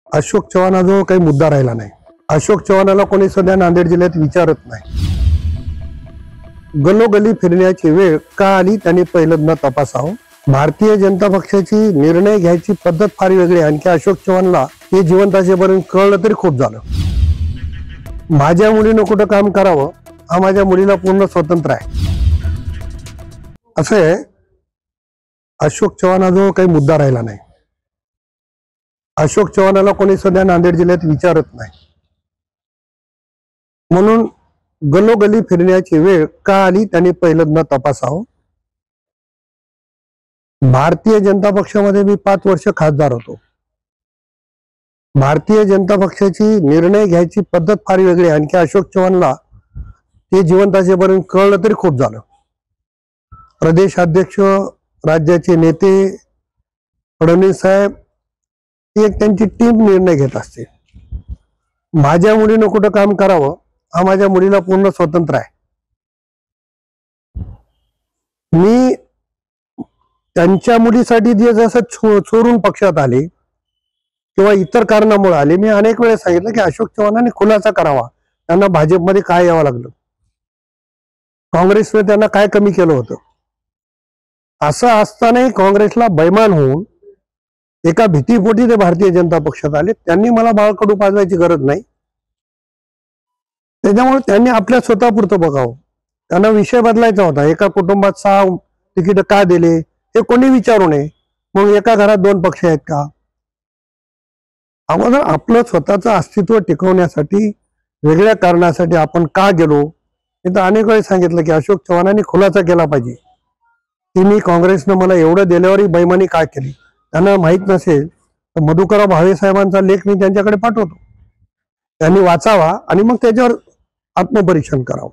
अशोक चव्हाणाजवळ काही मुद्दा राहिला नाही। अशोक चव्हाणाला कोणी सध्या नांदेड जिल्ह्यात विचारत नाही। गलोगली फिरण्याची वेळ का आली त्यांनी पहिल्यांदा तपासावं। भारतीय जनता पक्षाची निर्णय घ्यायची पद्धत फार वेगळी आहे। आणखी अशोक चव्हाणला हे जिवंत असेपर्यंत कळलं तरी खूप झालं। माझ्या मुलीनं कुठं काम करावं हा माझ्या मुलीला पूर्ण स्वतंत्र आहे। असं आहे, अशोक चव्हाणाजवळ काही मुद्दा राहिला नाही। अशोक चव्हाणाला कोणी सध्या नांदेड जिल्ह्यात विचारत नाही, म्हणून गलोगली फिरण्याची वेळ का आली त्यांनी पहिल्यांदा तपासावं। भारतीय जनता पक्षामध्ये मी 5 वर्ष खासदार होतो। भारतीय जनता पक्षाची निर्णय घ्यायची पद्धत फार वेगळी आहे। आणखी अशोक चव्हाणला ते जिवंत असेपर्यंत कळलं तरी खूप झालं। प्रदेश अध्यक्ष, राज्याचे नेते, फडणवीस साहेब एक त्यांची टीम निर्णय घेत असते। माझ्या मुलीनं कुठं काम करावं हा माझ्या मुलीला पूर्ण स्वतंत्र आहे। मी त्यांच्या मुलीसाठी जे जसं चोरून पक्षात आले किंवा इतर कारणामुळे आले, मी अनेक वेळेस सांगितलं की अशोक चव्हाणांनी खुलासा करावा, त्यांना भाजपमध्ये काय यावं लागलं, काँग्रेसने त्यांना काय कमी केलं होतं। असं असतानाही काँग्रेसला बैमान होऊन एका भीतीपोटी ते भारतीय जनता पक्षात आले। त्यांनी मला बाळकडू पाजवायची गरज नाही, त्याच्यामुळे त्यांनी आपल्या स्वतःपुरतं बघावं। त्यांना विषय बदलायचा होता। एका कुटुंबात 6 तिकीट का दिले हे कोणी विचारू नये, मग एका घरात 2 पक्ष आहेत का? अगोदर आपलं स्वतःचं अस्तित्व टिकवण्यासाठी वेगळ्या कारणासाठी आपण का गेलो हे तर अनेक वेळी सांगितलं की अशोक चव्हाणांनी खुलासा केला पाहिजे की मी काँग्रेसनं मला एवढं दिल्यावरही बैमानी काय केली। त्यांना माहीत नसेल तर मधुकरराव भावे साहेबांचा लेख मी त्यांच्याकडे पाठवतो, त्यांनी वाचावा आणि मग त्याच्यावर आत्मपरीक्षण करावं।